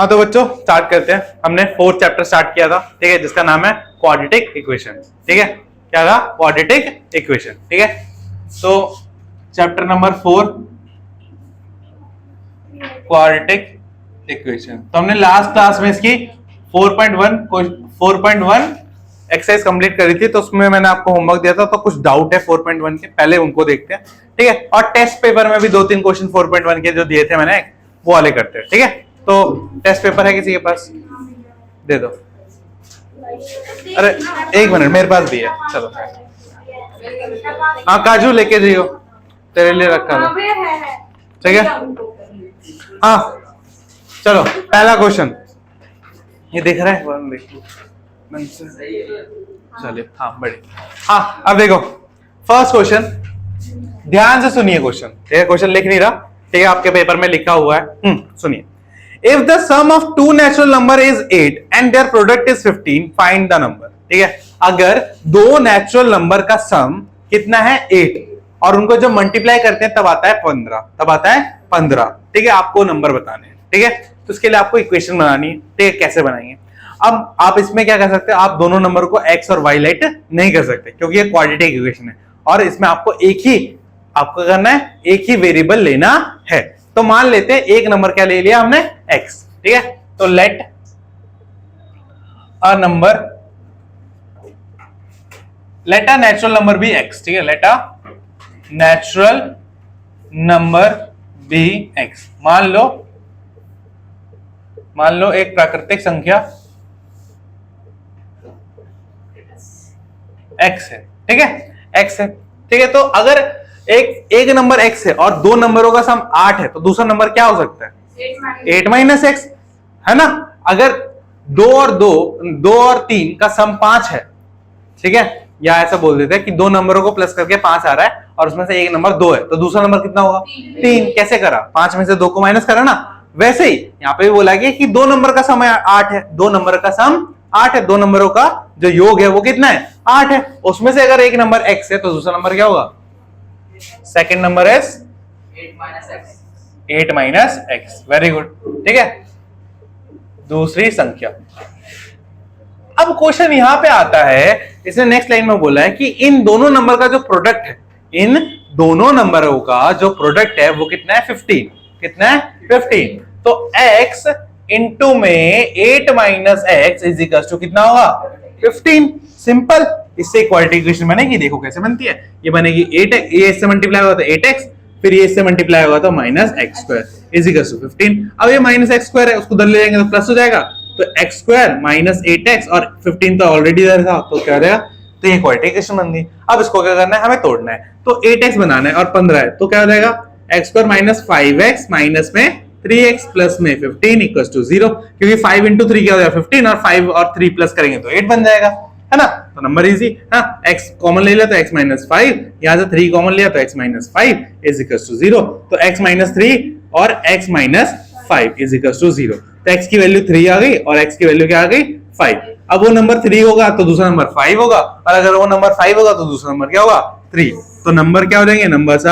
हाँ तो बच्चों स्टार्ट करते हैं। हमने 4th चैप्टर स्टार्ट किया था, ठीक है, जिसका नाम है क्वाड्रेटिक इक्वेशन। ठीक है, क्या था? Quadratic equation. ठीक है, तो चैप्टर नंबर 4 क्वाड्रेटिक इक्वेशन। तो हमने लास्ट क्लास में इसकी 4.1 एक्सरसाइज कंप्लीट करी थी, तो उसमें मैंने आपको होमवर्क दिया था, तो कुछ डाउट है 4.1 के, पहले उनको देखते हैं। ठीक है, और टेस्ट पेपर में भी 2-3 क्वेश्चन 4.1 के जो दिए थे मैंने, वो वाले करते हैं। ठीक है, तो टेस्ट पेपर है किसी के पास? दे दो। अरे एक मिनट, मेरे पास भी है। चलो हाँ काजू लेके जाइयो, तेरे लिए रखा था। ठीक है, हाँ चलो पहला क्वेश्चन ये दिख रहा है, चलिए हाँ बड़े। हाँ अब देखो फर्स्ट क्वेश्चन, ध्यान से सुनिए क्वेश्चन। ठीक है, क्वेश्चन लिख नहीं रहा, ठीक है, आपके पेपर में लिखा हुआ है। सुनिए, if the sum of two natural number is 8 and their product is 15, find the number. ठीक है, अगर दो नेचुरल नंबर का सम कितना है 8 और उनको जब मल्टीप्लाई करते हैं तब आता है 15। ठीक है, आपको नंबर बताने हैं। ठीक है, तो इसके लिए आपको इक्वेशन बनानी है। ठीक है, कैसे बनाएंगे? अब आप इसमें क्या कर सकते हैं, आप दोनों नंबर को x और y लाइट नहीं कर सकते क्योंकि ये क्वाड्रेटिक इक्वेशन है, और इसमें आपको आपको करना है, एक ही वेरिएबल लेना है। तो मान लेते हैं एक नंबर क्या ले लिया हमने, x। ठीक है, तो let a natural number be x। ठीक है, let a natural number be x। मान लो एक प्राकृतिक संख्या x है। ठीक है, x है। ठीक है, तो अगर एक नंबर x है और दो नंबरों का सम 8 है, तो दूसरा नंबर क्या हो सकता है? 8 माइनस x, है ना। अगर 2 और 3 का सम 5 है, ठीक है, या ऐसा बोल देते हैं कि दो नंबरों को प्लस करके 5 आ रहा है और उसमें से एक नंबर 2 है, तो दूसरा नंबर कितना होगा? 3। कैसे करा? 5 में से 2 को माइनस करा ना। वैसे ही यहाँ पे भी बोला गया कि दो नंबर का सम 8 है, दो नंबर का सम 8 है, दो नंबरों का जो योग है वो कितना है? 8 है। उसमें से अगर एक नंबर x है तो दूसरा नंबर क्या होगा? Second number is 8 minus x। Very good. ठीक है, दूसरी संख्या। अब क्वेश्चन यहां पे आता है, इसने नेक्स्ट लाइन में बोला है कि इन दोनों नंबर का जो प्रोडक्ट है, इन दोनों नंबरों का जो प्रोडक्ट है वो कितना है? 15। कितना है? 15। तो x इंटू में 8 minus x is equal to कितना होगा? 15। सिंपल। इससे इक्वालिटी इक्वेशन बनेगी। देखो कैसे बनती है, ये बनेगी 8x, ये इससे मल्टीप्लाई होगा तो 8x, फिर ये इससे मल्टीप्लाई होगा तो minus x square is equal to 15। अब ये माइनस एक्स स्क्वायर है, उसको उधर ले जाएंगे तो प्लस हो जाएगा, तो एक्स स्क्वायर माइनस 8x और 15 तो ऑलरेडी इधर था, तो क्या हो जाएगा? तो ये इक्वालिटी इक्वेशन बन गई। अब इसको क्या करना है? हमें तोड़ना है। तो 8x बनाना है और 15 है, तो क्या हो जाएगा? X square minus 5x minus में 3x प्लस में 15 इक्वल टू 0, क्योंकि 5 इंटू 3 क्या हो जाएगा? 15, और 5 और 3 प्लस करेंगे तो 8 बन जाएगा, है ना। तो नंबर इजी। हाँ, x कॉमन ले लिया तो x माइनस 5, यहां से 3 कॉमन लिया तो x minus 5 is equal to 0। तो x माइनस 3 और x minus 5 is equal to 0। तो x की वैल्यू 3 आ गई और x की वैल्यू क्या आ गई? 5। अब वो नंबर 3 होगा तो दूसरा नंबर 5 होगा, और अगर वो नंबर 5 होगा तो दूसरा नंबर क्या होगा? 3। तो नंबर क्या हो जाएंगे? Numbers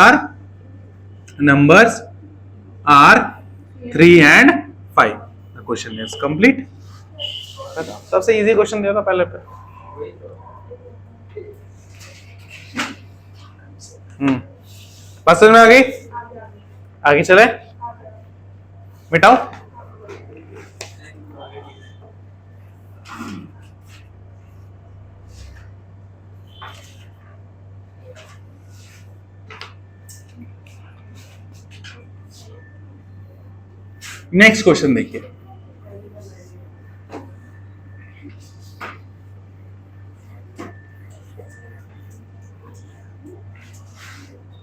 are 3 and 5। The question is complete. सबसे इजी क्वेश्चन दिया था पहले पे। समझ में आ गई? आगे चले, मिटाओ। नेक्स्ट क्वेश्चन देखिए,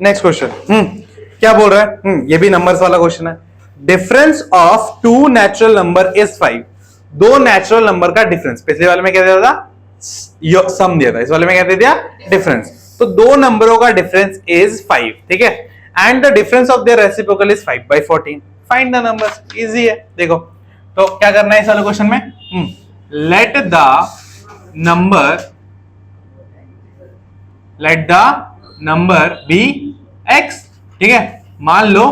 नेक्स्ट क्वेश्चन क्या बोल रहा है? ये भी नंबर्स वाला क्वेश्चन है। Difference of two natural number is 5। दो नेचुरल नंबर का डिफरेंस, पिछले वाले में क्या दिया था? सम दिया था, इस वाले में क्या दे दिया? डिफरेंस। तो दो नंबरों का डिफरेंस इज 5। ठीक है, and the difference of their reciprocal is 5/14। Find the numbers. Easy है। देखो तो क्या करना है इस वाले क्वेश्चन में? Let the number be x। ठीक है, मान लो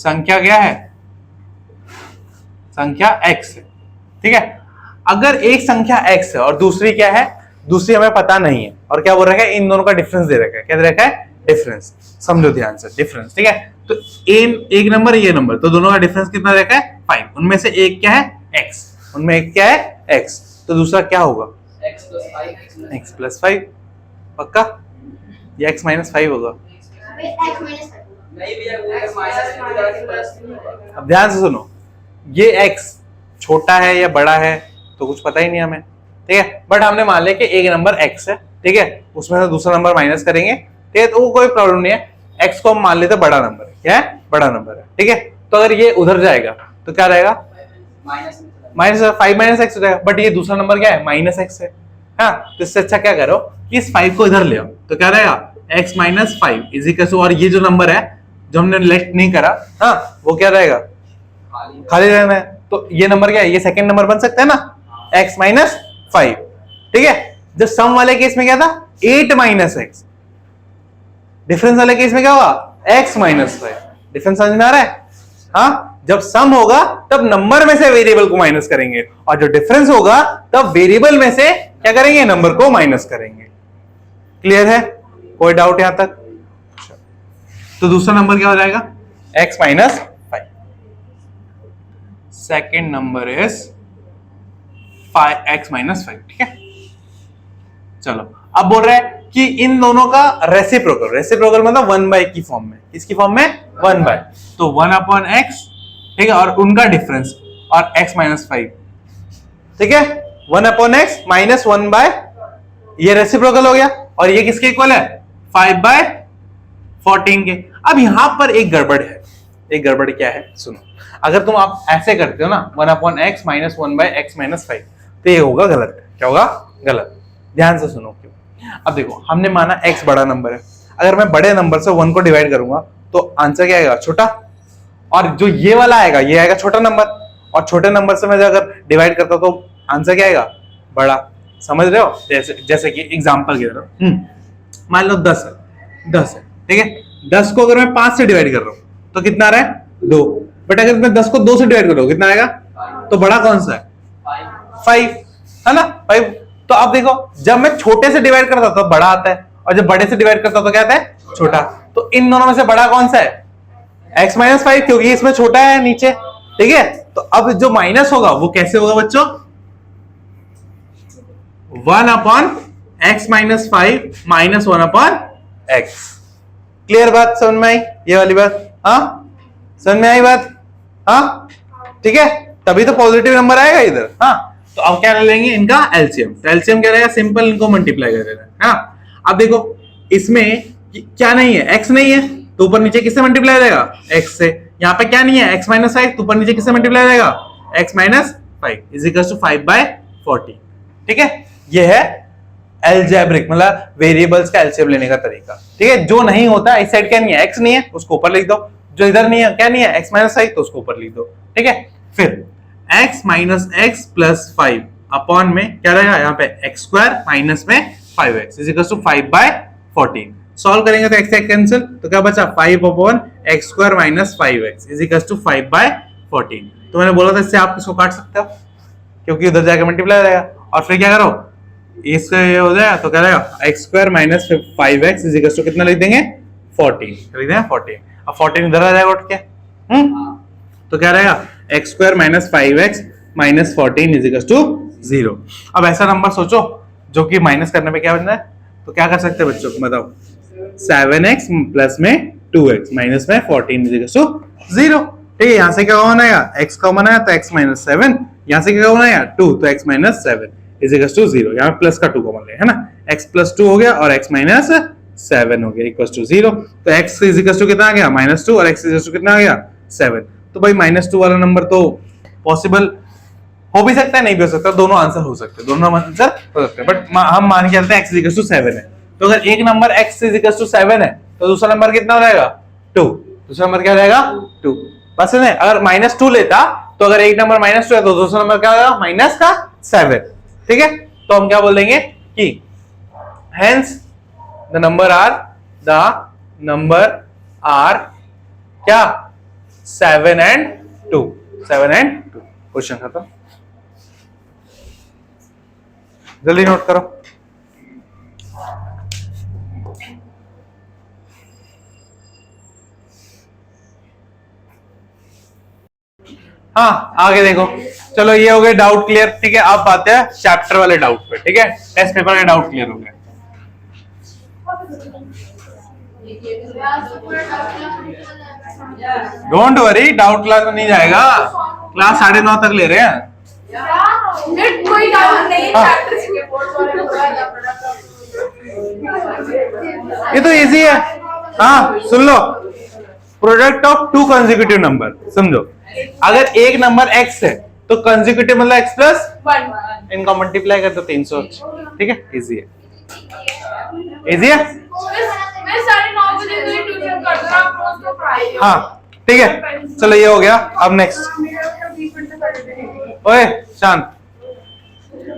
संख्या क्या है, संख्या x है, ठीक है। अगर एक संख्या x है और दूसरी क्या है, दूसरी हमें पता नहीं है, और क्या बोल रखा है, इन दोनों का डिफरेंस दे रखा है, क्या दे रखा है, डिफरेंस। समझो ध्यान से, डिफरेंस, ठीक है। तो एक नंबर ये नंबर, तो दोनों का डिफरेंस कितना रखा है, 5। उनमें से एक क्या है, x, उनमें एक क्या है, x, तो दूसरा क्या होगा, x प्लस 5, पक्का, या x माइनस 5 होगा। अब ध्यान से सुनो, ये x छोटा है या बड़ा है तो कुछ पता ही नहीं हमें, ठीक है। बट हमने मान लिया कि एक नंबर x है, ठीक है, उसमें से दूसरा नंबर माइनस करेंगे, ठीक है, तो वो कोई प्रॉब्लम नहीं है। x को हम मान लेते बड़ा नंबर है, क्या है, बड़ा नंबर है, ठीक है। तो अगर ये उधर जाएगा तो क्या रहेगा, माइनस 5 माइनस x हो जाएगा। बट ये दूसरा नंबर क्या है, माइनस x है, हाँ। तो इससे अच्छा क्या करो कि इस 5 को इधर ले आओ, तो क्या रहेगा, x minus 5 is equal to, और ये जो नंबर है जो हमने लेट नहीं करा, हाँ, वो क्या रहेगा, खाली रहना है। तो ये नंबर क्या है, ये सेकंड नंबर बन सकता है ना, x माइनस 5, ठीक है। जब सम वाले केस में क्या था, 8 माइनस x, डिफरेंस वाले केस में क्या होगा, x माइनस 5। डिफरेंस समझ में आ रहा है, हाँ। जब सम होगा तब नंबर में से वेरिएबल को माइनस करेंगे, और जो डिफरेंस होगा तब वेरिएबल में से क्या करेंगे, नंबर को माइनस करेंगे। क्लियर है, कोई डाउट यहां तक। तो दूसरा नंबर क्या हो जाएगा, x minus 5। Second number is 5x minus 5, ठीक है। चलो अब बोल रहे हैं कि इन दोनों का रेसिप्रोकल, रेसिप्रोकल मतलब 1/, की फॉर्म में, किसकी फॉर्म में, 1/, तो 1/x, ठीक है, और उनका डिफरेंस, और x माइनस 5, ठीक है, 1/x माइनस 1/, ये रेसिप्रोकल हो गया, और ये किसके इक्वल है, 5/14 के। अब यहां पर एक गड़बड़ है, एक गड़बड़ क्या है, सुनो। अगर तुम आप ऐसे करते हो ना, 1/x माइनस 1/x माइनस 5, तो ये होगा गलत, क्या होगा, गलत। ध्यान से सुनो क्यों। अब देखो, हमने माना x बड़ा नंबर है, अगर मैं बड़े नंबर से 1 को डिवाइड करूंगा तो आंसर क्या आएगा, छोटा, और जो ये वाला आएगा ये आएगा छोटा नंबर, और छोटे नंबर से मैं अगर डिवाइड करता हूं तो आंसर क्या आएगा, बड़ा। समझ रहे हो, जैसे कि एग्जांपल की तरह मान लो 10 है, ठीक है। 10 को अगर मैं 5 से डिवाइड कर रहा हूं तो कितना आ रहा है, 2। बट अगर मैं 10 को 2 से डिवाइड कर रहा हूं कितना आएगा, तो बड़ा कौन सा है, 5, है ना, 5। तो अब देखो, जब मैं छोटे से डिवाइड करता तो बड़ा आता है, और जब बड़े से डिवाइड करता तो क्या आता है, छोटा। तो इन दोनों में से बड़ा कौन सा है, x माइनस 5, क्योंकि इसमें छोटा है नीचे, ठीक है। तो अब जो माइनस होगा वो कैसे होगा बच्चों, 1/x minus 5 minus 1/x। Clear बात, समझ में आई ये वाली बात, हाँ, समझ में आई बात, हाँ, ठीक है। तभी तो पॉजिटिव नंबर आएगा इधर, हाँ। तो अब क्या लेंगे, इनका एलसीएम। तो एलसीएम क्या रहेगा, सिंपल, इनको मल्टीप्लाई कर देना है, हाँ। अब देखो इसमें क्या नहीं है, x नहीं है, तो ऊपर नीचे किससे मल्टीप्लाई हो जाएगा, x से। यहाँ पे क्या नहीं है, x माइनस 5, तो ऊपर नीचे किससे मल्टीप्लाई हो जाएगा, x minus 5 is equal to 5/14, ठीक है। ये है एल्जेब्रिक, मतलब वेरिएबल्स का एलसीएम लेने का तरीका, ठीक है। जो नहीं होता, इस साइड क्या नहीं है, x नहीं है, उसको ऊपर लिख दो। जो इधर नहीं है, क्या नहीं है, x माइनस 5, तो उसको ऊपर लिख दो, ठीक है। फिर x minus x plus 5 upon में क्या रहेगा, यहाँ पे x² माइनस में 5x is equal to 5/14। Solve करेंगे तो x कैंसिल, तो क्या बचा, 5/x² minus 5x is equal to 5/14। तो मैंने बोला था इससे आप इसको काट सकते हो, क्योंकि उधर जाकर मल्टीप्लाई हो जाएगा। और फिर क्या करो, इसका ये हो जाएगा तो क्या रहेगा, x² minus 5x is equal to कितना लिख देंगे, 14 लिख देंगे, 14। अब 14 इधर आ जाएगा उठ के, तो क्या रहेगा, x² minus 5x minus 14 is equal to 0। अब ऐसा नंबर सोचो जो कि माइनस करने पे क्या बनना है, तो क्या कर सकते हैं बच्चों, बताओ, 7x प्लस में 2x माइनस में 14 इज इक्वल टू 0, ठीक है। यहाँ से क्या कॉमन आएगा, x कॉमन आया तो x माइनस 7, यहाँ से क्या कॉमन आया 2, तो x minus 7 is equal to 0। यहाँ प्लस का 2 कॉमन ले, है ना, x प्लस 2 हो गया और x माइनस 7 हो गया इक्वल टू 0। तो x इज इक्वल टू कितना आ गया, -2, और x इज इक्वल टू कितना आ गया, 7। तो भाई -2 वाला नंबर तो पॉसिबल हो भी सकता है, नहीं भी हो सकता, दोनों आंसर हो सकते हैं, दोनों आंसर हो सकते हैं। बट हम मान के चलते हैं x इज इक्वल टू 7 है, तो अगर एक number x is equal to 7 है तो दूसरा नंबर कितना हो जाएगा, 2। दूसरा नंबर क्या हो जाएगा, 2। बस नहीं, अगर -2 लेता तो अगर एक नंबर -2 है तो दूसरा नंबर क्या होगा, माइनस का 7, ठीक है। तो हम क्या बोल देंगे कि हेंस द नंबर आर क्या 7 and 2, 7 and 2। क्वेश्चन खत्म। जल्दी नोट करो। हाँ आगे देखो। चलो ये हो गए डाउट क्लियर, ठीक है। अब आते हैं चैप्टर वाले डाउट पे, ठीक है। टेस्ट पेपर के डाउट क्लियर हो गए। डोंट वरी, डाउट क्लास में नहीं जाएगा, क्लास 9:30 तक ले रहे हैं। कोई डाउट नहीं, ये तो इजी है। हाँ सुन लो, product of two consecutive number. समझो, अगर एक नंबर x है तो कंसेक्यूटिव मतलब x प्लस 1, इनको मल्टीप्लाई कर दो 300, ठीक है। इजी है, इजी है। मैं 9:30 बजे ट्यूशन करता हूं, आप रोज को पढ़ाइए। हाँ ठीक है, चलो ये हो गया। अब नेक्स्ट, ओए शांत,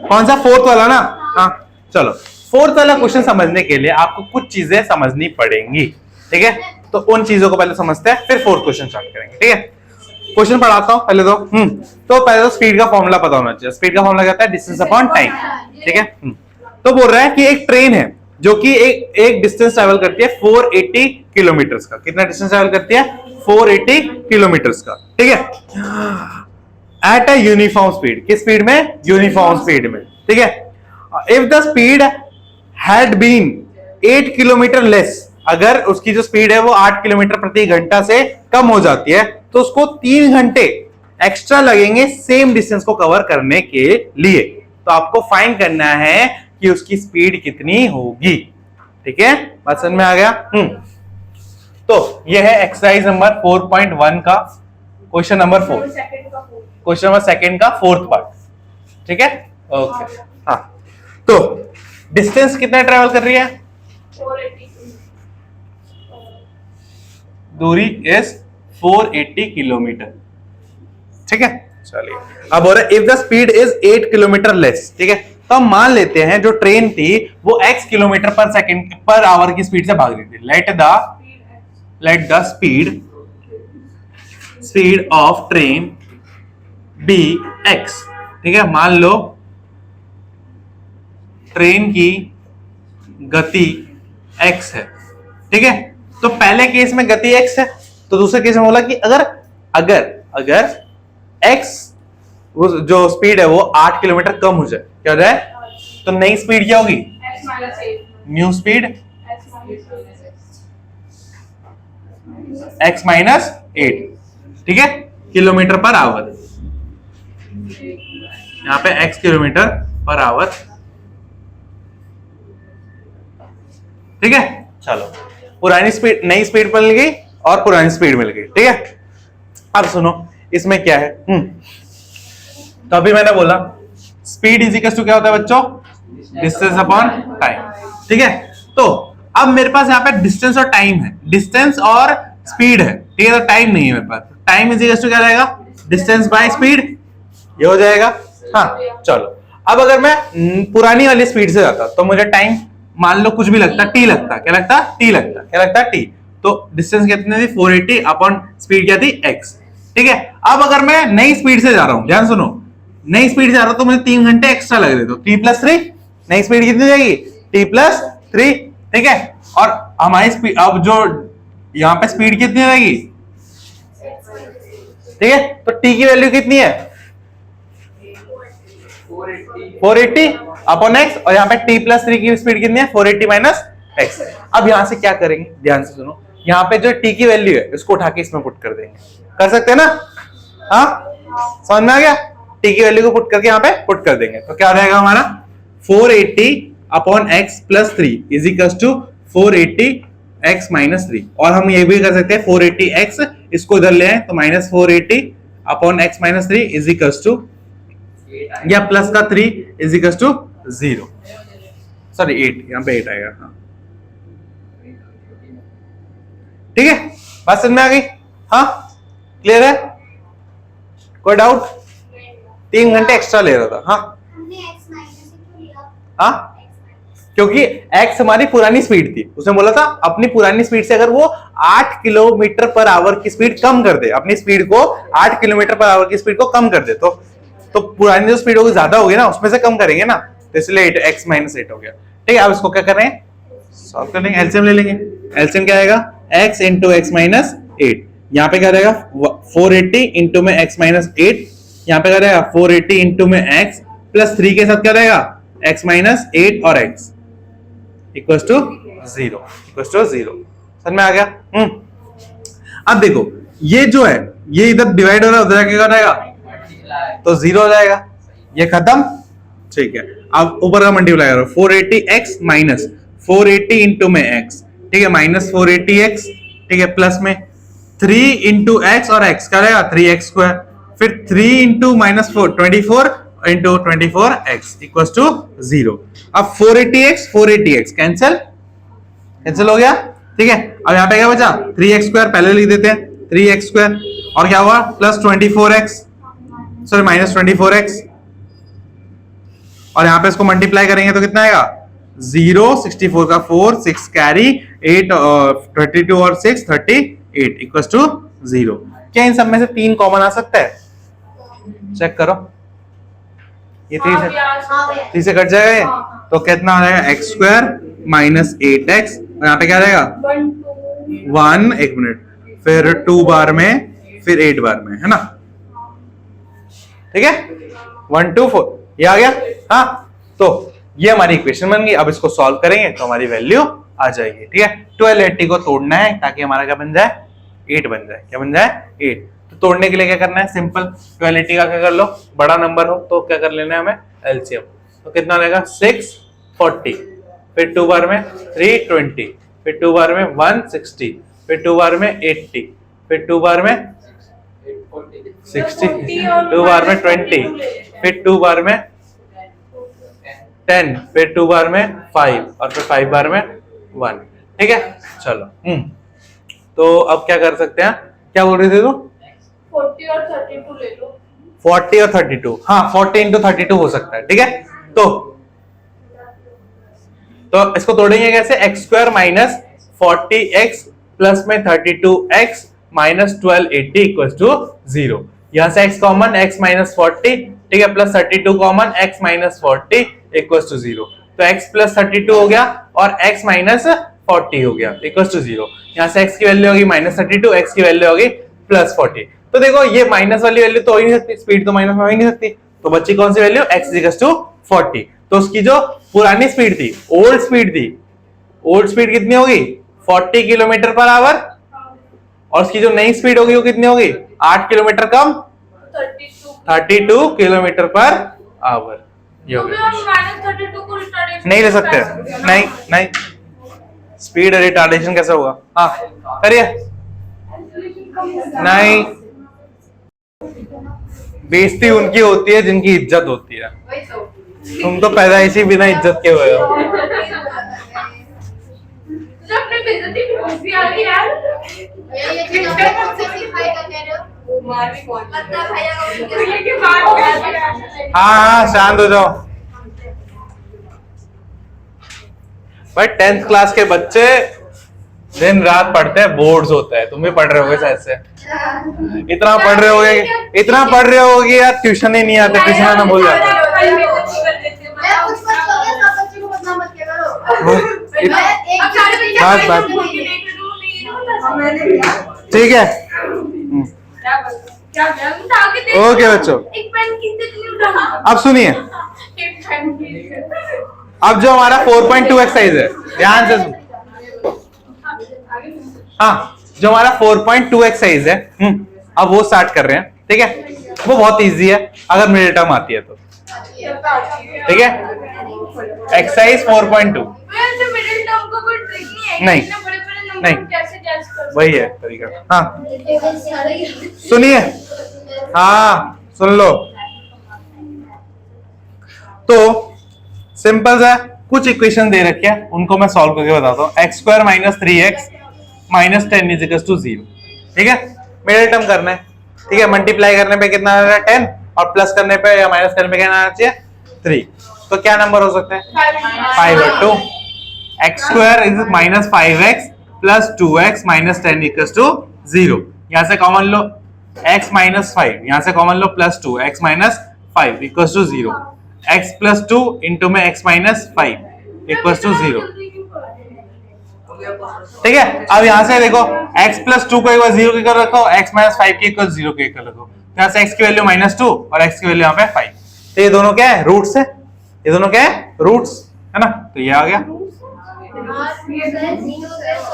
कौन सा? फोर्थ वाला ना। हाँ चलो, फोर्थ वाला क्वेश्चन समझने के लिए आपको कुछ चीजें समझनी पड़ेंगी, ठीक है। तो उन चीजों को पहले समझते हैं, फिर फोर्थ क्वेश्चन स्टार्ट करेंगे, ठीक है। क्वेश्चन पढ़ाता हूं पहले तो पहले तो स्पीड का फॉर्मूला पता होना चाहिए। स्पीड का फॉर्मूला क्या होता है? डिस्टेंस अपॉन टाइम, ठीक है। तो बोल रहा है कि एक ट्रेन है जो कि एक डिस्टेंस ट्रैवल करती है 480 किलोमीटर का। कितना डिस्टेंस ट्रैवल करती है? 480 किलोमीटर का, ठीक है। एट अ यूनिफॉर्म स्पीड, किस स्पीड में? यूनिफॉर्म स्पीड में, ठीक है। If the speed had been 8 kilometre less, अगर उसकी जो स्पीड है वो 8 किलोमीटर प्रति घंटा से कम हो जाती है तो उसको 3 घंटे एक्स्ट्रा लगेंगे सेम डिस्टेंस को कवर करने के लिए। तो आपको फाइंड करना है कि उसकी स्पीड कितनी होगी, ठीक है। बात समझ में आ गया? तो यह है एक्सरसाइज नंबर 4.1 का question number 4, question number second का फोर्थ पार्ट, ठीक है। ओके हाँ, तो डिस्टेंस कितना ट्रेवल कर रही है? 480। दूरी इज 480 किलोमीटर, ठीक है। चलिए अब हो रहा है if the speed is 8 kilometre less, ठीक है। तो हम मान लेते हैं जो ट्रेन थी वो x किलोमीटर पर सेकंड पर आवर की स्पीड से भाग रही थी। Let the speed of train be x, ठीक है। मान लो ट्रेन की गति x है, ठीक है। तो पहले केस में गति x है, तो दूसरे केस में बोला कि अगर x वो जो स्पीड है वो 8 किलोमीटर कम हो जाए, क्या हो जाए? तो नई स्पीड क्या होगी? न्यू स्पीड x माइनस 8, ठीक है, किलोमीटर पर आवर। यहां पे x किलोमीटर पर आवर, ठीक है। चलो, पुरानी स्पीड नई स्पीड मिल गई और पुरानी स्पीड मिल गई, ठीक है। अब सुनो इसमें क्या है। तो अभी मैंने बोला स्पीड इज इक्वल टू क्या होता है बच्चों? डिस्टेंस अपॉन टाइम, ठीक है। तो अब मेरे पास यहाँ पे डिस्टेंस और टाइम है, डिस्टेंस और स्पीड है, ठीक है। तो टाइम नहीं है मेरे पास। टाइम इज इक्वल टू क्या रहेगा? डिस्टेंस बाय स्पीड, ये हो जाएगा। हाँ चलो, अब अगर मैं पुरानी वाली स्पीड से जाता तो मुझे टाइम मान लो कुछ भी लगता, टी लगता, क्या लगता? टी लगता, क्या लगता? टी। तो डिस्टेंस कितनी थी? 480 अपॉन स्पीड क्या थी? x, ठीक है। अब अगर मैं नई स्पीड से जा रहा हूं, ध्यान सुनो, नई स्पीड से जा रहा हूं तो मुझे 3 घंटे एक्स्ट्रा लग रहे, तो t + 3, नई स्पीड कितनी जाएगी? t + 3, ठीक है। और हमारी स्पीड अब जो यहां पे स्पीड कितनी रहेगी? ठीक है, तो t की वैल्यू कितनी है? 480 अपॉन x, और यहाँ पे t + 3 की स्पीड कितनी है? 480 माइनस x। अब यहां से क्या करेंगे? ध्यान से सुनो, यहाँ पे जो t की वैल्यू है इसको उठा के इसमें पुट कर देंगे, कर सकते हैं ना? हाँ समझ में आ गया? t की वैल्यू को पुट करके यहाँ पे पुट कर देंगे, तो क्या रहेगा हमारा? 480 upon x + 3 is equal to 480 x - 3। और हम ये भी कर सकते हैं 480 x, इसको इधर ले आए तो -480 upon x - 3 is equal to, या प्लस का 3 इज इक्वल टू 0, सॉरी 8, यहाँ पे 8 आएगा। हाँ ठीक है, बात समझ में आ गई? हाँ क्लियर है? कोई डाउट? 3 घंटे एक्स्ट्रा ले रहा था। हाँ हमने x - 1 लिया। हाँ क्योंकि x हमारी पुरानी स्पीड थी, उसने बोला था अपनी पुरानी स्पीड से अगर वो 8 किलोमीटर पर आवर की स्पीड कम कर दे, अपनी स्पीड को 8 किलोमीटर पर आवर की स्पीड को कम कर दे, तो पुरानी जो स्पीड होगी ज्यादा होगी ना, उसमें से कम करेंगे ना, तो इसलिए x माइनस 8 हो गया। ठीक है, अब इसको क्या कर रहे हैं, सॉल्व कर लेंगे, एलसीएम ले लेंगे। एलसीएम क्या आएगा, x इंटू एक्स माइनस 8, यहाँ पे क्या रहेगा 480 इंटू में x माइनस 8, यहाँ पे क्या रहेगा 480 इंटू में x प्लस 3 के साथ क्या रहेगा x माइनस 8 और x equals to 0, equals to 0। समझ में आ गया? अब देखो ये जो है ये इधर डिवाइड हो रहा है, उधर क्या रहेगा तो 0 हो जाएगा, ये खत्म। ठीक है, अब ऊपर का मल्टीप्लाई करो, 480x माइनस 480 इंटू में x, ठीक है, माइनस 480x, ठीक है, प्लस में 3 इंटू एक्स और x क्या रहेगा 3x स्क्वायर, फिर 3 into minus 4 24 into 24x equals to 0। अब 480x कैंसिल हो गया। ठीक है, अब यहाँ पे क्या बचा 3x स्क्वायर, पहले लिख देते हैं 3x स्क्वायर, और क्या हुआ plus 24x, sorry minus 24x, और यहाँ पे इसको मल्टीप्लाई करेंगे तो कितना आएगा 0, 64 का 4, 6 कैरी 8, 32 और 6 38 इक्वल्स टू 0। क्या इन सब में से 3 कॉमन आ सकता है? चेक करो, ये 3 से कट जाएगा ये, तो कितना आ जाएगा x स्क्वायर माइनस 8x, और यहाँ पे क्या रहेगा 1, एक मिनट, फिर 2 बार में, फिर 8 बार में, है ना? ठीक है, 1 2 4 ये आ गया। हाँ, तो ये हमारी इक्वेशन बन गई। अब इसको सॉल्व करेंगे तो हमारी वैल्यू आ जाएगी। ठीक है, 1280 को तोड़ना है ताकि हमारा क्या बन जाए 8 बन जाए। क्या बन जाए 8। तो तोड़ने के लिए क्या करना है, सिंपल 1280 का क्या कर लो, बड़ा नंबर हो तो क्या कर लेना है हमें एलसीएम। तो कितना रहेगा 640, फिर 2 बार में 320, फिर 2 बार में 160, फिर 2 बार में 80, फिर 2 बार में 60, 2 बार में 20, फिर 2 बार में 10, फिर 2 बार में 5, और फिर 5 बार में 1। ठीक है, चलो तो अब क्या कर सकते हैं, क्या बोल रही थी तू? 40 और 32 ले लो। 40 और 32, हाँ 40 इंटू 32 हो सकता है। ठीक है, तो इसको तोड़ेंगे कैसे, x square minus 40x plus में 32x माइनस 1280 इक्वल टू 0। यहां से x कॉमन, x माइनस 40, ठीक है, plus 32 common, x minus 40 equal to 0। तो x प्लस 32 हो गया और x माइनस 40 हो गया इक्वल टू 0। यहाँ से x की वैल्यू होगी माइनस 32, x की वैल्यू होगी प्लस 40। तो देखो ये माइनस वाली वैल्यू तो हो ही नहीं सकती, स्पीड तो माइनस में हो ही नहीं सकती, तो बच्ची कौन सी वैल्यू, x इक्वल टू 40। तो उसकी जो पुरानी स्पीड थी, ओल्ड स्पीड कितनी होगी 40 किलोमीटर पर आवर, और उसकी जो नई स्पीड होगी वो कितनी होगी 8 किलोमीटर कम 32 किलोमीटर पर आवर। ये हो गया। -32 को रिटार्डेशन नहीं ले सकते, नहीं स्पीड रिटार्डेशन कैसे होगा, हाँ करिए, नहीं बेइज्जती उनकी होती है जिनकी इज्जत होती है, तुम तो पैदा इसी बिना इज्जत के हुए हो। अपनी बेइज्जती भी होती आ रही यार, ये चीज आपने कौन से सिखाई का कह रहे हो? मार भी कौन पता भैया का ये की बात कर रहे हैं। हाँ शांत हो जाओ भाई। 10th क्लास के बच्चे दिन रात पढ़ते हैं, बोर्ड्स होता है, तुम भी पढ़ रहे होगे शायद से, इतना पढ़ रहे होगे यार, ट्यूशन ही नहीं आता, ट्यूशन आना भूल जाते हैं। मैं कुछ मत करो, सब बच्चों को बदनाम मत किया करो। मैं एक अब सारे बच्चे बात- बात- मैंने किया। ठीक है, क्या उठा के दे, ओके बच्चों, एक पेन कितने उठा, अब सुनिए, एक पेन प्लीज। अब जो हमारा 4.2 एक्सरसाइज है, ध्यान से सुन, हाँ जो हमारा 4.2 एक्सरसाइज है, अब वो स्टार्ट कर रहे हैं। ठीक है, वो बहुत इजी है अगर मिडिल टर्म आती है तो। ठीक है, एक्सरसाइज 4.2 वैसे मिडिल टर्म का कोई ट्रिक नहीं है, नहीं, इतने बड़े-बड़े नंबर नहीं। कैसे गैस कर वही है तरीका। हाँ सुनिए, हाँ सुन लो, तो सिंपल सा कुछ इक्वेशन दे रखे हैं, उनको मैं सॉल्व करके बताता हूँ। X square minus 3x minus 10 is equal to 0। ठीक है, मिडिल टर्म करना है। ठीक है, मल्टीप्लाई करने पे कितना आ रहा है 10, और प्लस करने पे या माइनस करने पे क्या आना चाहिए 3। तो तो क्या नंबर हो सकता है? 5 और 2। X square is minus 5x plus 2x minus 10 equals to 0। यहां से कॉमन लो x माइनस 5, यहां से कॉमन लो plus 2, x minus 5 equals to 0। x plus 2 into में x माइनस 5 इक्वल्स टू 0। ठीक है, अब यहां से देखो x प्लस 2 को एक बार 0 के इक्वल रखो, x माइनस 5 के इक्वल 0 के इक्वल रखो। यहां से x की वैल्यू -2 और x की वैल्यू यहां पे 5। तो ये दोनों क्या है? रूट्स है। ये दोनों क्या है? रूट्स है ना। तो ये आ गया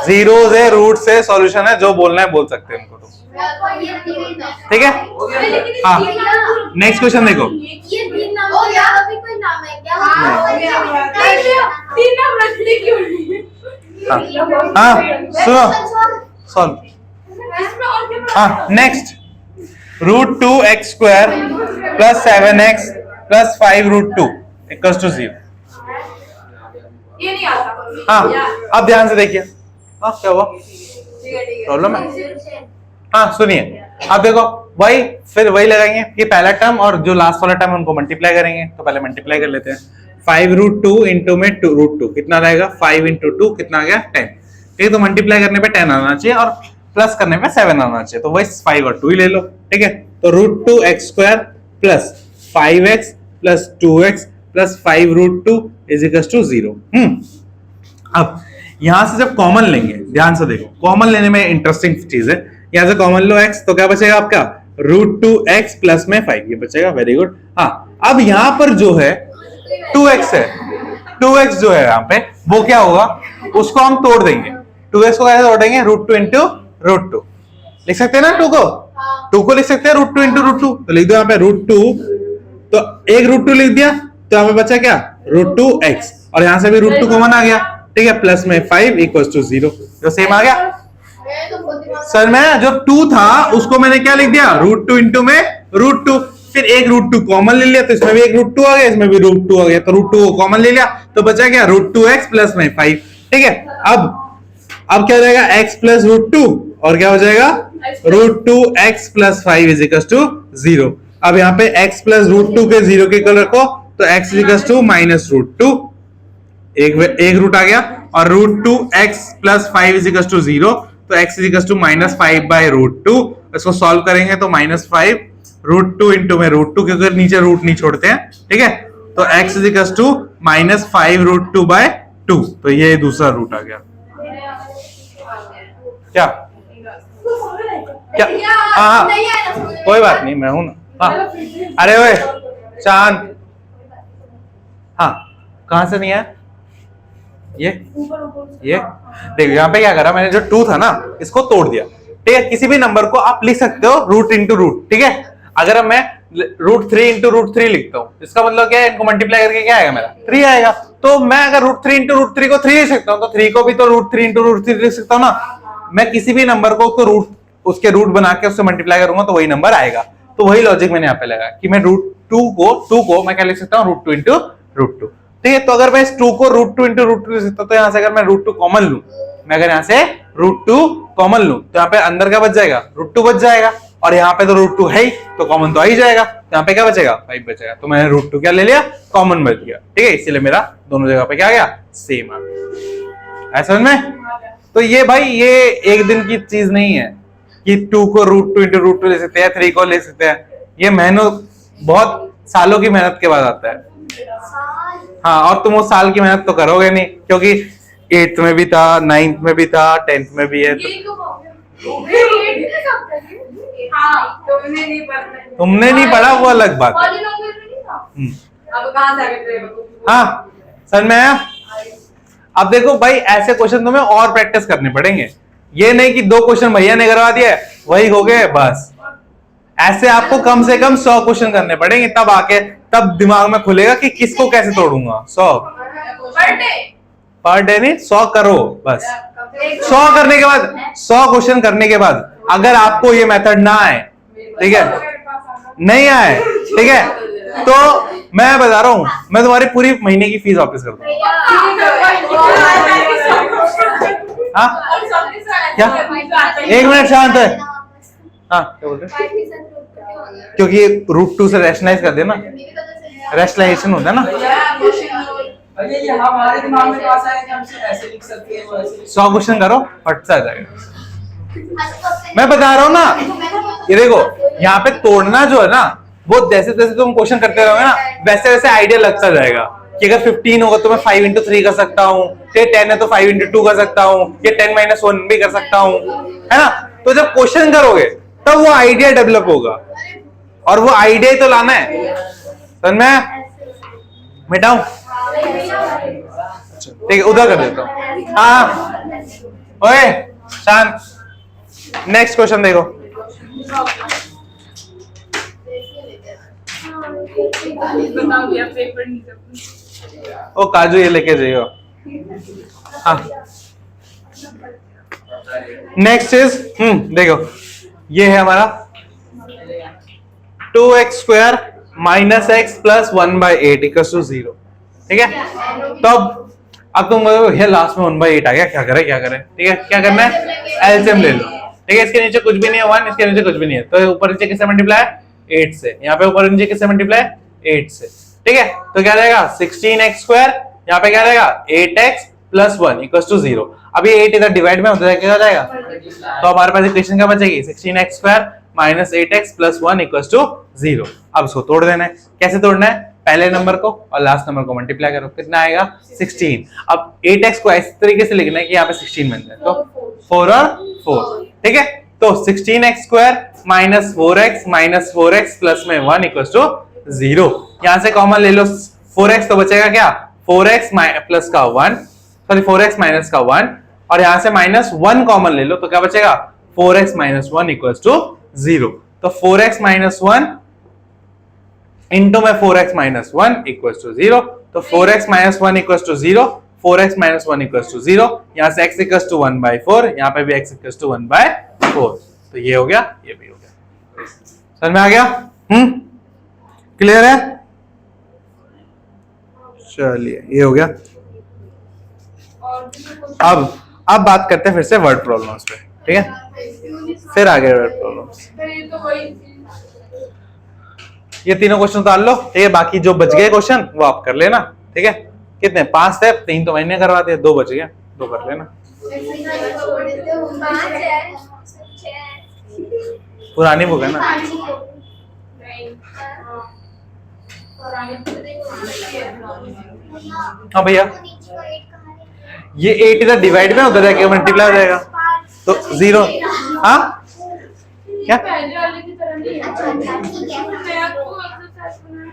जीरोस है, रूट्स है, सॉल्यूशन है, जो बोलना है बोल सकते हैं उनको। तो ठीक है, हाँ नेक्स्ट क्वेश्चन देखो। ये 3 नाम हो गया, अभी कोई नाम है क्या? तीन नाम रखने क्यों नहीं? हाँ सुनो सॉल्व। इसमें और क्या? हाँ next, root 2x square plus 7x plus 5 root 2 equals to 0। ये नहीं आता। हाँ अब ध्यान से देखिए। हाँ क्या हुआ? प्रॉब्लम है? हाँ सुनिए, अब देखो वही फिर वही लगाएंगे। ये पहला टर्म और जो लास्ट वाला टर्म उनको मल्टीप्लाई करेंगे। तो पहले मल्टीप्लाई कर लेते हैं। 5 रूट 2 इंटू में 2 रूट 2 कितना रहेगा? 5 इंटू 2 कितना आ गया? 10। ठीक है, तो मल्टीप्लाई करने पे 10 आना चाहिए और प्लस करने पे 7 आना चाहिए। तो वही 5 और 2 ही ले लो। ठीक है, तो root 2x square plus 5x plus 2x plus 5 root 2 is equal to 0। अब यहां से जब कॉमन लेंगे, ध्यान से देखो, कॉमन लेने में इंटरेस्टिंग चीज है। यहां से कॉमन लो x, तो क्या बचेगा आपका? रूट 2x प्लस में 5, ये बचेगा। Very good. हाँ अब यहां पर जो है 2x है, 2x जो है यहाँ पे वो क्या होगा? उसको हम तोड़ देंगे। 2x को कैसे तोड़ेंगे? रूट 2 इंटू रूट 2 लिख सकते हैं ना। 2 को लिख सकते हैं रूट 2 इंटू रूट 2। तो लिख दो यहाँ पे रूट 2, तो एक रूट 2 लिख दिया, तो यहाँ पे बचा क्या? रूट 2x, और यहां से भी रूट 2 कॉमन आ गया। ठीक है, प्लस में 5 इक्वल्स टू 0, जो सेम आ गया। सर मैं जो 2 था उसको मैंने क्या लिख दिया? रूट 2 इंटू में रूट 2, फिर एक रूट 2 कॉमन ले लिया, तो इसमें भी एक रूट 2 आ गया, इसमें भी रूट 2 आ गया, तो रूट 2 को कॉमन ले लिया, तो बचा क्या? रूट 2x प्लस में 5। ठीक है, अब क्या हो जाएगा? x प्लस रूट 2, और क्या हो जाएगा? Root 2x plus 5 is equal to 0। अब यहाँ पे x प्लस रूट 2 के 0 के इक्वल रखो, तो x is equal to minus root 2, एक रूट आ गया, और root 2x plus 5 is equal to 0, तो x is equal to minus 5 by root 2। इसको सॉल्व करेंगे तो माइनस 5 रूट 2 इंटू में रूट 2, क्योंकि नीचे रूट नहीं छोड़ते हैं। ठीक है, तो x is equal to minus 5 root 2 by 2, तो ये दूसरा रूट आ गया। क्या क्या? हाँ कोई बात नहीं, मैं हूं ना। हाँ अरे ओए चांद, हाँ कहां से नहीं आया? ये देखो यहाँ पे क्या करा मैंने, जो 2 था ना इसको तोड़ दिया। ठीक है, किसी भी नंबर को आप लिख सकते हो रूट इंटू रूट। ठीक है, अगर मैं रूट 3 इंटू रूट 3 लिखता हूँ, इसका मतलब क्या है? इनको मल्टीप्लाई करके क्या आएगा? मेरा 3 आएगा। तो मैं अगर रूट 3 इंटू रूट 3 को 3 लिख सकता हूँ, तो 3 को भी तो रूट 3 इंटू रूट 3 लिख सकता हूँ ना। मैं किसी भी नंबर को तो रूट, उसके रूट बना के उससे मल्टीप्लाई करूंगा तो वही नंबर आएगा। तो वही लॉजिक मैंने यहाँ पे लगा कि मैं रूट 2 को मैं क्या लिख सकता हूँ? Root 2 into root 2। ठीक है, तो अगर मैं इस 2 को रूट 2 इंटू रूट 2 लिख सकता हूँ, तो यहाँ से अगर मैं रूट 2 कॉमन लूं, मैं अगर यहाँ से रूट 2 कॉमन लूं, तो यहाँ पे अंदर क्या बच जाएगा? रूट 2 बच जाएगा, और यहाँ पे तो रूट 2 है ही, तो कॉमन तो आ ही जाएगा। तो यहाँ पे क्या बचेगा? 5 बचेगा। तो मैंने रूट 2 क्या ले लिया? कॉमन बच गया। ठीक है, इसीलिए मेरा दोनों जगह पे क्या आ गया? सेम आ गया। ऐसा समझ में? तो ये भाई ये एक दिन की चीज नहीं है कि 2 को रूट 2 इंटू रूट 2 ले सकते हैं, 3 को ले सकते हैं। ये मेहनत बहुत सालों की मेहनत के बाद आता है। हाँ, और तुम वो साल की मेहनत तो करोगे नहीं, क्योंकि 8th में भी था, 9th में भी था, 10th में भी है। तुमने नहीं पढ़ा वो अलग बात है। हाँ समझ में आया? अब देखो भाई, ऐसे क्वेश्चन तुम्हें और प्रैक्टिस करने पड़ेंगे। ये नहीं कि 2 क्वेश्चन भैया ने करवा दिया वही हो गए बस। ऐसे आपको कम से कम 100 क्वेश्चन करने पड़ेंगे, तब दिमाग में खुलेगा कि किसको कैसे तोड़ूंगा। 100 पर डे नहीं, 100 करो बस। 100 करने के बाद, 100 क्वेश्चन करने के बाद अगर आपको ये मेथड ना आए, ठीक है, नहीं आए, ठीक है, तो मैं बता रहा हूं, मैं तुम्हारी पूरी महीने की फीस वापस कर दूंगा। हाँ क्या? 1 मिनट शांत है। हाँ क्या बोल रहे? क्योंकि रूट 2 से रैशनलाइज कर देना, रैशनलाइजेशन होता है ना। अरे ये हमारे दिमाग में पास आया कि हम ऐसे लिख सकते हैं, वो ऐसे लिख 100 क्वेश्चन करो, फट से आ जाएगा। मैं बता रहा हूँ ना, ये देखो यहाँ पे तोड़ना जो है ना, वो जैसे जैसे तुम क्वेश्चन करते रहोगे ना, वैसे वैसे आइडिया लगता जाएगा कि अगर 15 होगा तो मैं 5 into 3 कर सकता हूँ, 10 है तो 5 into 2 कर सकता हूँ, ये 10 - 1 भी कर सकता हूँ, है ना। तो जब क्वेश्चन करोगे तब वो आइडिया डेवलप होगा, और वो आइडिया ही तो लाना है। समझ में? मिटाऊं? ठीक है, उधर कर देता हूँ। हाँ ओए शांत। नेक्स्ट क्वेश्चन देखो। बताओ भैया, पेपर नहीं ओ काजू ये लेके जाइयो। हाँ नेक्स्ट इज देखो, ये है हमारा 2x² - x + 1/8 = 0। ठीक है, तो अब तुम ये लास्ट में 1/8 आ गया, क्या करें क्या करें। ठीक है, क्या करना है, एलसीएम ले लो। ठीक है, इसके नीचे कुछ भी नहीं है 1, इसके नीचे कुछ भी नहीं है, तो ऊपर नीचे किससे मल्टीप्लाई, 8 से। यहाँ पे ऊपर नीचे किससे मल्टीप्लाई, 8 से। ठीक है, तो क्या रहेगा 16x², यहाँ पे क्या रहेगा 8x + 1 = 0। अब ये 8 इधर डिवाइड में होता है, क्या हो जाएगा, तो हमारे पास इक्वेशन क्या बचेगी, 16x² - 8x + 1 = 0। अब इसको तोड़ देना है। कैसे तोड़ना है, पहले नंबर को और लास्ट नंबर को मल्टीप्लाई करो, कितना आएगा 16। अब 8x को इस तरीके से लिखना है कि यहाँ पे 16 बन जाए, तो 4 और 4। ठीक है, तो 16x² - 4x - 4x + में 1 = 0। यहाँ से कॉमन ले लो 4x, तो बचेगा क्या 4x प्लस का 1, सॉरी 4x माइनस का 1, और यहाँ से -1 कॉमन ले लो, तो क्या बचेगा 4x - 1 = 0। तो 4x - 1 इंटू में 4x - 1 = 0। तो 4x - 1 = 0, 4x - 1 = 0। यहाँ से x = 1/4, यहाँ पे भी x = 1/4। तो ये हो गया, ये भी हो गया। समझ में आ गया? क्लियर है? चलिए ये हो गया। अब बात करते हैं फिर से वर्ड प्रॉब्लम्स पे। ठीक है, फिर आगे वर्ड प्रॉब्लम्स। ये तो वही ये तीनों क्वेश्चन उतार लो। ठीक है, बाकी जो बच गए क्वेश्चन वो आप कर लेना। ठीक है, कितने 5 थे, 3 तो मैंने करवाते हैं, 2 बच गए, 2 कर लेना। पुरानी बुक है ना। हाँ भैया, ये 8 इधर डिवाइड में उधर जाके मल्टीप्लाई हो जाएगा, तो 0। हाँ क्या, पहले वाले की तरह नहीं है। मैं आपको एक्सरसाइज बनाना,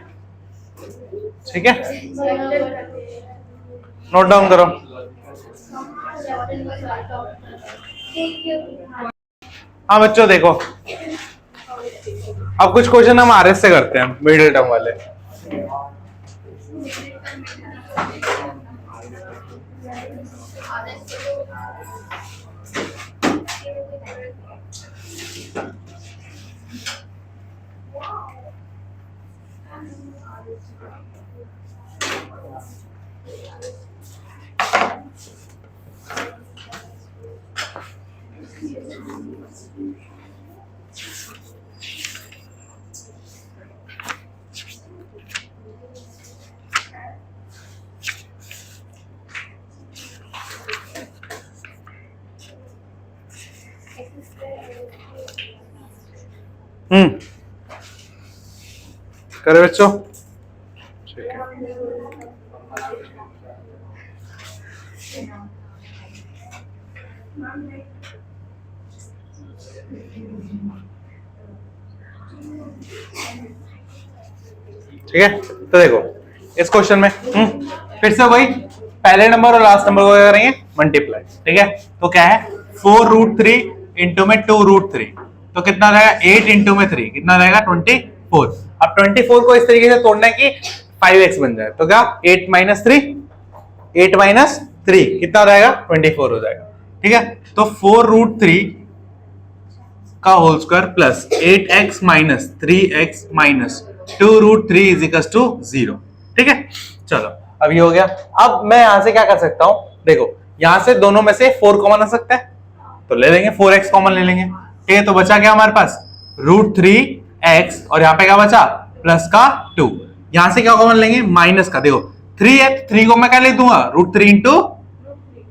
ठीक है, नोट डाउन करो। हाँ बच्चों देखो, अब कुछ क्वेश्चन हम आरएस से करते हैं, मिडिल टर्म वाले। करे बच्चों, ठीक है। ठीक है, तो देखो इस क्वेश्चन में फिर से वही पहले नंबर और लास्ट नंबर को क्या करेंगे, मल्टीप्लाई। ठीक है, तो क्या है 4√3 इंटू में 2√3, तो कितना रहेगा 8 इंटू में 3, कितना रहेगा 24। अब 24 को इस तरीके से तोड़ना है कि 5x बन जाए, तो क्या 8 - 3, 8 - 3 कितना रहेगा 24 हो जाएगा। ठीक है, तो 4√3 का whole square plus 8x - 3x - 2√3 = 0। ठीक है, चलो अब ये हो गया। अब मैं यहां से क्या कर सकता हूं, देखो यहां से दोनों में से 4 कॉमन आ सकता है, तो ले लेंगे 4x कॉमन ले लेंगे। ठीक है, तो बचा क्या हमारे पास √3x, और यहाँ पे क्या बचा प्लस का 2। यहां से क्या कॉमन लेंगे, माइनस का। देखो 3 है, 3 को मैं क्या ले दूंगा, √3 इंटू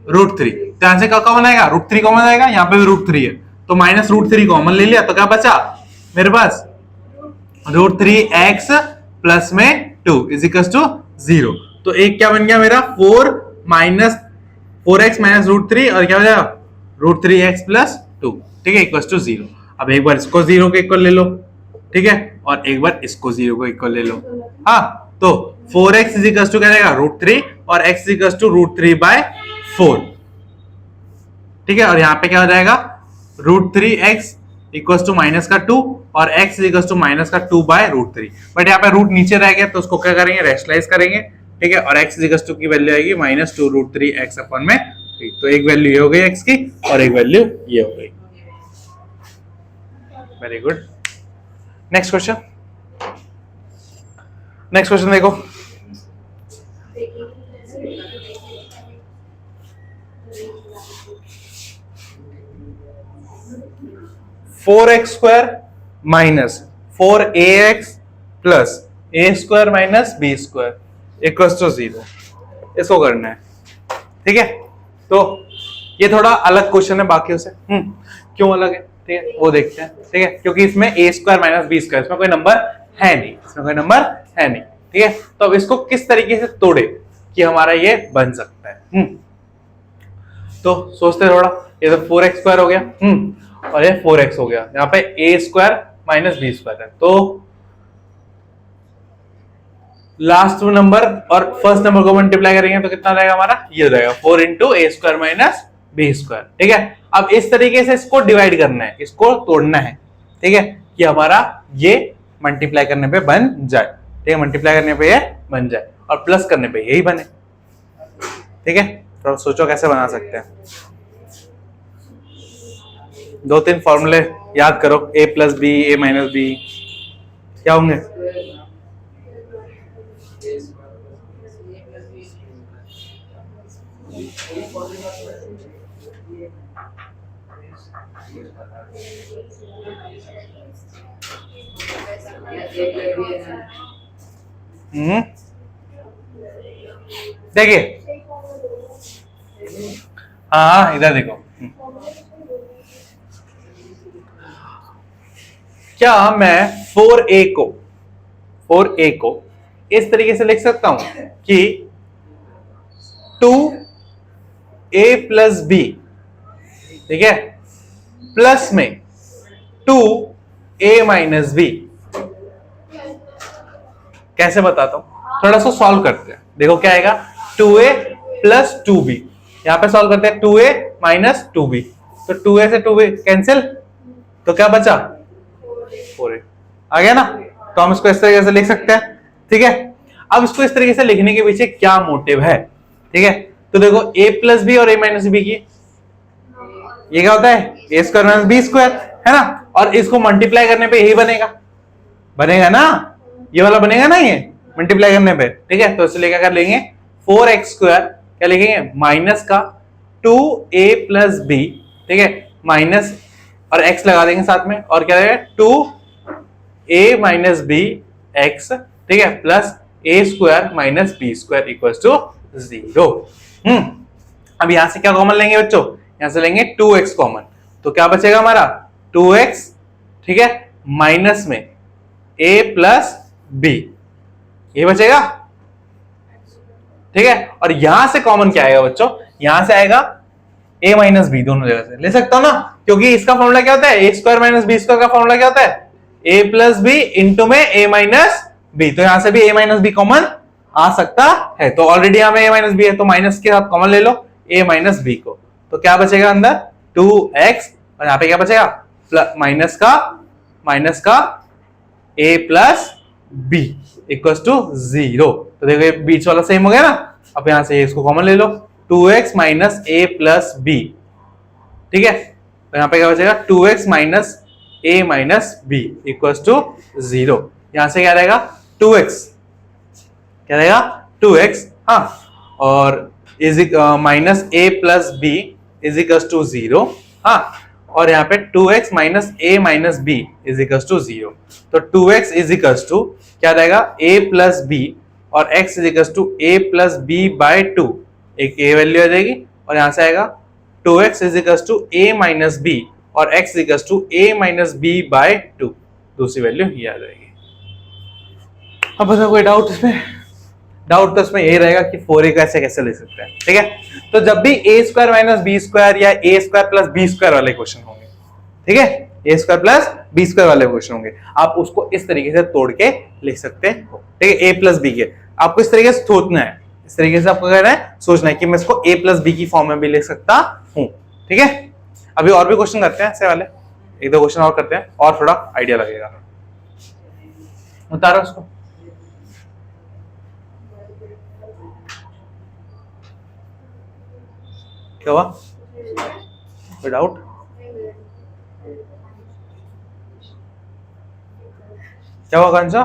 √3। तो यहां से क्या कॉमन आएगा, √3 कॉमन आएगा, यहाँ पे भी √3 है, तो माइनस √3 कॉमन ले लिया, तो क्या बचा मेरे पास √3x प्लस में 2 इज इक्वल टू 0। तो एक क्या बन गया मेरा 4x माइनस √3 और क्या हो जाएगा √3x प्लस 2, ठीक है, इक्वल टू 0। अब एक बार इसको 0 के इक्वल ले लो, ठीक है, और एक बार इसको 0 को इक्वल ले लो। हाँ, तो 4x इज इक्वल टू क्या रहेगा √3 और x इज इक्वल टू √3/4, ठीक है, और यहाँ पे क्या हो जाएगा √3x इक्वल टू माइनस का 2 और x इक्वल टू माइनस का 2/√3। बट यहाँ पे रूट नीचे रह गया तो उसको क्या करेंगे, रेशनलाइज करेंगे, ठीक है, और x इक्वल टू की वैल्यू आएगी -2 √3x अपन में 3। तो एक वैल्यू ये हो गई x की और एक वैल्यू ये हो गई। Very good. नेक्स्ट क्वेश्चन देखो, (4x² minus 4ax plus a² minus b² equals to 0), इसको करना है, ठीक है। तो ये थोड़ा अलग क्वेश्चन है बाकियों से। क्यों अलग है, ठीक है, वो देखते हैं, ठीक है, क्योंकि इसमें a² माइनस b², इसमें कोई नंबर है नहीं, ठीक है। तो अब इसको किस तरीके से तोड़े कि हमारा ये बन सकता है, तो सोचते थोड़ा। ये तो 4x² हो गया, और ये 4x हो गया, यहाँ पे a² माइनस b² है, तो लास्ट नंबर और फर्स्ट नंबर को मल्टीप्लाई करेंगे तो कितना रहेगा हमारा, ये हो जाएगा 4 इंटू a² माइनस b², ठीक है। अब इस तरीके से इसको डिवाइड करना है, इसको तोड़ना है, ठीक है, कि हमारा ये मल्टीप्लाई करने पे बन जाए, ठीक है, मल्टीप्लाई करने पे ये बन जाए और प्लस करने पे यही बने, ठीक है। तो सोचो कैसे बना सकते हैं, 2-3 फॉर्मूले याद करो, a plus b, a minus b, क्या होंगे, देखिए, हाँ इधर देखो, क्या मैं 4a को इस तरीके से लिख सकता हूं कि 2a प्लस बी, ठीक है, प्लस में 2a माइनस बी। कैसे बताता हूं, थोड़ा सा सॉल्व करते हैं। देखो क्या आएगा, 2a प्लस 2b, यहां पे सॉल्व करते हैं 2a माइनस 2b, तो 2a से 2b कैंसिल, तो क्या बचा 4a आ गया ना। तो हम इसको इस तरीके से लिख सकते हैं, ठीक है। अब इसको इस तरीके से लिखने के पीछे क्या मोटिव है, ठीक है। तो देखो a प्लस बी और a माइनस बी की ये क्या होता है, a² माइनस b² है ना, और इसको मल्टीप्लाई करने पे यही बनेगा ना, ये वाला बनेगा ना, ये मल्टीप्लाई करने पे, ठीक है। तो इसलिए क्या कर लेंगे, 4x² क्या लिखेंगे, माइनस का 2a प्लस बी, ठीक है, माइनस और x लगा देंगे साथ में, और क्या रहेगा 2a माइनस बी x, ठीक है, plus a² minus b² equals to 0। अब यहां से क्या कॉमन लेंगे बच्चों, यहां से लेंगे 2x कॉमन, तो क्या बचेगा हमारा 2x, ठीक है, माइनस में a प्लस b, ये बचेगा, ठीक है। और यहां से कॉमन क्या आएगा बच्चों, यहां से आएगा a माइनस बी, दोनों जगह से ले सकता हूं ना, क्योंकि इसका फॉर्मूला क्या होता है, a² माइनस b² का फॉर्मूला क्या होता है, a प्लस बी इंटू में a माइनस बी, तो यहां से भी a माइनस बी कॉमन आ सकता है। तो ऑलरेडी यहां में a माइनस बी है, तो माइनस के साथ कॉमन ले लो a माइनस बी को, तो क्या बचेगा अंदर 2x, और यहां पे क्या बचेगा प्लस माइनस का a plus b equals to 0। तो देखो ये बीच वाला सेम हो गया ना, अब यहां से इसको कॉमन ले लो, 2x minus a plus b, ठीक है। तो यहां पे क्या बचेगा 2x minus a minus b equals to 0। यहां से क्या रहेगा 2x, क्या रहेगा 2x, हाँ, और minus a plus b is equals to 0, हाँ, और यहाँ पे 2x minus a minus b is equals to 0। तो 2x इज इक्वल्स टू क्या रहेगा a प्लस b, और x is equal to a plus b by 2, एक a वैल्यू आ जाएगी और यहां से आएगा 2x is equal to a minus b और x is equal to a minus b by 2, दूसरी वैल्यू ये आ जाएगी। अब बताओ कोई डाउट इसमें? डाउट तो इसमें यही रहेगा कि 4a को ऐसे कैसे ले सकते हैं, ठीक है। तो जब भी a square minus b square या a square plus b square वाले क्वेश्चन होंगे, ठीक है, a square plus b square वाले क्वेश्चन होंगे, आप उसको इस तरीके से तोड़ के लिख सकते हो, ठीक है। a प्लस बी के आपको इस तरीके से सोचना है, इस तरीके से आपको कहना है, सोचना है कि मैं इसको a प्लस बी की फॉर्म में भी लिख सकता हूं, ठीक है। अभी और भी क्वेश्चन करते हैं ऐसे वाले, एक दो क्वेश्चन और करते हैं और थोड़ा आइडिया लगेगा। उतारो उसको। क्या हुआ? कोई डाउट? क्या हुआ कौन सा?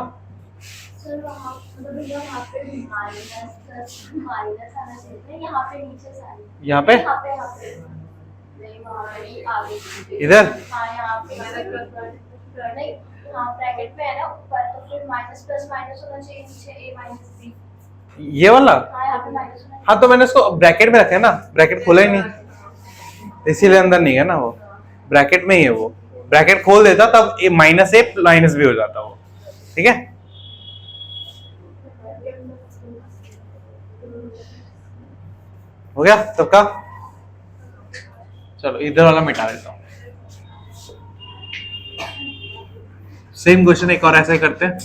सर वहाँ मतलब यहाँ पे माइनस आना चाहिए, यहाँ पे नीचे साइन, यहाँ पे यहाँ पे नहीं, वहाँ पे ही आगे इधर? हाँ यहाँ पे नहीं, हाँ ब्रैकेट में है ना ऊपर, तो फिर माइनस प्लस माइनस होना चाहिए नीचे a माइनस b। ये वाला? हाँ यहाँ पे माइनस होना हाँ तो मैंने इसको ब्रैकेट में रखा है ना, ब्रैकेट खोला ही नहीं, इसीलिए अंदर नहीं है ना, वो ब्रैकेट में ही है। वो ब्रैकेट खोल देता तब माइनस a माइनस b हो जाता वो, ठीक है। हो गया सबका? चलो इधर वाला मिटा देता हूँ। सेम क्वेश्चन एक और ऐसे ही करते हैं।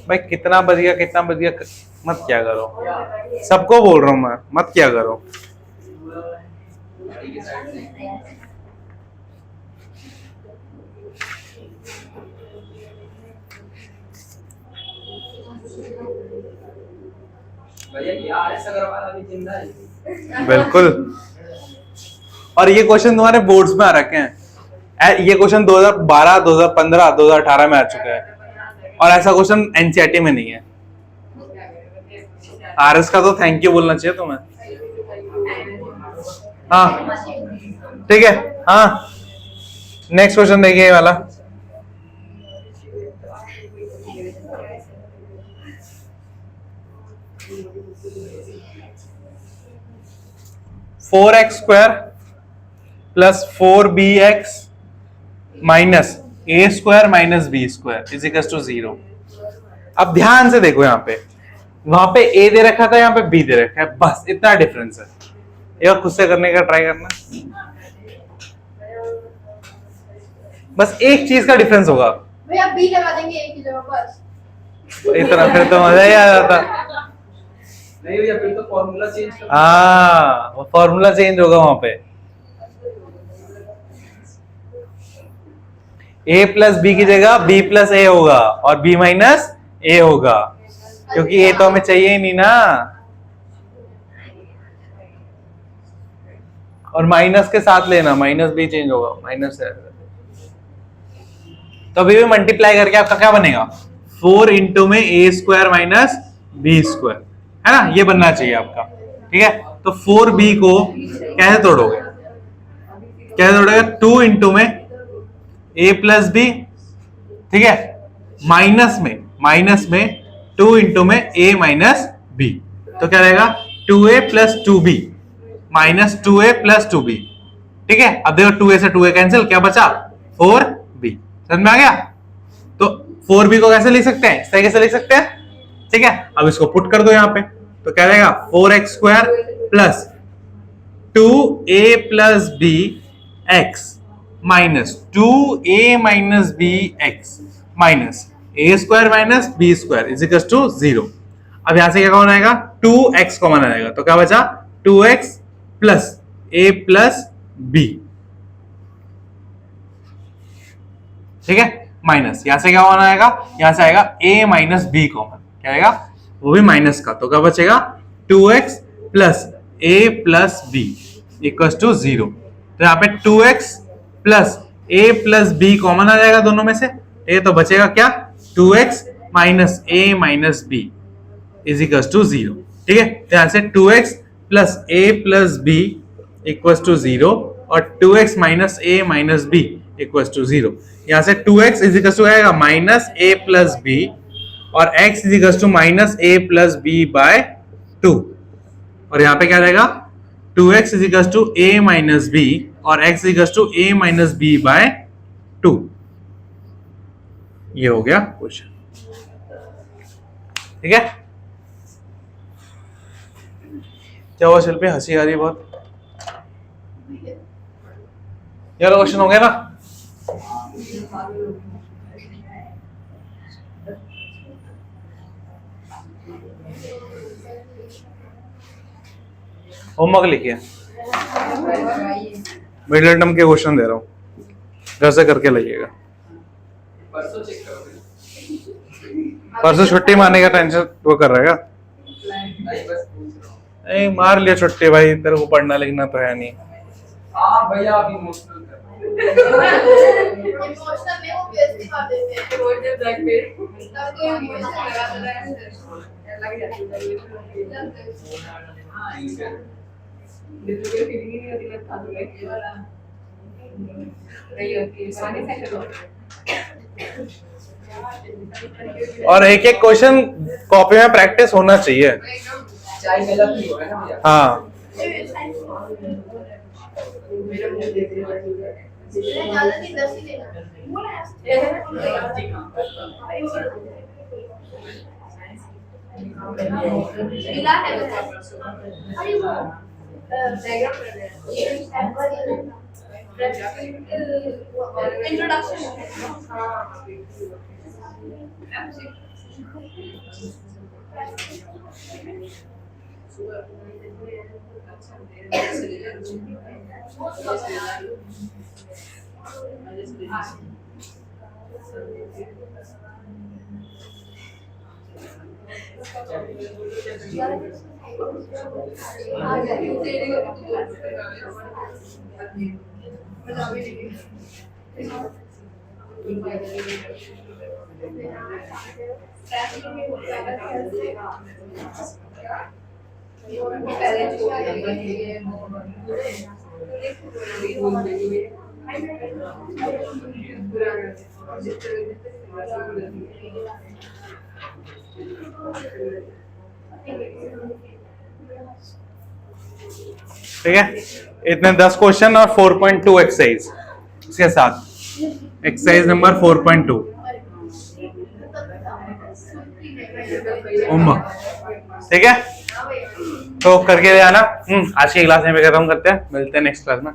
भाई कितना बज गया मत क्या करो, सबको बोल रहा हूं मैं, मत क्या करो। भैया ये आरएस अग्रवाल अभी जिंदा है? बिल्कुल। और ये क्वेश्चन तुम्हारे बोर्ड्स में आ रखे हैं, ये क्वेश्चन 2012, 2015, 2018 में आ चुका है और ऐसा क्वेश्चन एनसीईआरटी में नहीं है। आरएस का तो थैंक यू बोलना चाहिए तुम्हें। हाँ ठीक है, हाँ नेक्स्ट क्वेश्चन देखिए ये वाला। Four x square plus 4bx minus a square minus b square is equal to 0। अब ध्यान से देखो, यहाँ पे वहां पे a दे रखा था, यहाँ पे b दे रखा है, बस इतना डिफरेंस है। एक बार खुद से करने का ट्राई करना, बस एक चीज का डिफरेंस होगा। भैया बी लगा देंगे एक की जगह बस। इतना फिर तो मजा ही आ जाता। नहीं भैया फिर तो फॉर्मूला चेंज कर। हाँ वो फॉर्मूला चेंज होगा वहां पे, a प्लस बी की जगह b प्लस ए होगा और b माइनस ए होगा, क्योंकि a तो हमें चाहिए ही नहीं ना। और माइनस के साथ लेना, माइनस भी चेंज होगा, माइनस है तो अभी भी मल्टीप्लाई करके आपका क्या बनेगा, 4 इंटू में a square minus b square, है ना, ये बनना चाहिए आपका। ठीक है, तो 4b को कैसे तोड़ोगे, कैसे तोड़ोगे, 2 इंटू में a प्लस बी, ठीक है, माइनस में 2 इंटू में a माइनस बी, तो क्या रहेगा 2a plus 2b minus 2a plus 2b। ठीक है, अब देखो 2a से 2a कैंसिल, क्या बचा 4b। समझ में आ गया? तो 4b को कैसे लिख सकते हैं, इस तरीके से लिख सकते हैं। ठीक है, अब इसको पुट कर दो यहाँ पे, तो क्या रहेगा 4x स्क्वायर प्लस 2a प्लस b x minus 2a minus b x minus a square minus b square is equal to 0। अब यहां से क्या कॉमन आएगा, 2x कॉमन आएगा, तो क्या बचा 2x plus a plus b। ठीक है, माइनस यहां से क्या कॉमन आएगा, यहां से आएगा a माइनस b कॉमन, क्या आएगा वो भी माइनस का, तो क्या बचेगा 2x plus a plus b equal to 0। तो यहाँ पे 2x plus a plus b common आ जाएगा दोनों में से, ठीक है, तो बचेगा क्या 2x minus a minus b is equal to 0। ठीक है, तो यहाँ से 2x plus a plus b equal to 0 और 2x minus a minus b equal to 0। यहाँ से 2x इज इक्वल टू आएगा माइनस ए प्लस बी और x is equal to minus a plus b by 2। और यहाँ पे क्या रहेगा 2x is equal to a minus b और x is equal to a minus b by 2। ये हो गया क्वेश्चन। ठीक है, क्या हुआ शिल्पी, हंसी आ रही है बहुत? ये वाला क्वेश्चन हो गया ना? होमवर्क लिखिए, मिडिल टर्म के क्वेश्चन दे रहा हूँ, घर से करके लाइएगा। परसों चेक करोगे? परसों छुट्टी मारने का टेंशन वो कर रहेगा। नहीं, बस पूछ रहा हूँ। नहीं मार लिया छुट्टी भाई, तेरे को पढ़ना लिखना तो है नहीं। हाँ भैया, अभी इमोशनल कर इमोशनल में वो बेइज्जती कर देते हैं। रोज जब ब्लैक पे तब तो इमोशनल लगा देता है, लग जाती है। दिल की फीलिंग ही नहीं होती, बस खाली है वाला नहीं होती, पानी से करो। और एक एक क्वेश्चन कॉपी में प्रैक्टिस होना चाहिए। चाय गलत नहीं होगा ना भैया? हाँ ज्यादा नहीं 10 ही लेना। मिला है अरे वो डायग्राम कर रहे हैं। इंट्रोडक्शन। ठीक है, इतने 10 क्वेश्चन और 4.2 एक्सरसाइज इसके साथ, एक्सरसाइज नंबर 4.2 होमवर्क। ठीक है, तो करके ले आना। आज की क्लास में खत्म करते हैं, मिलते हैं नेक्स्ट क्लास में।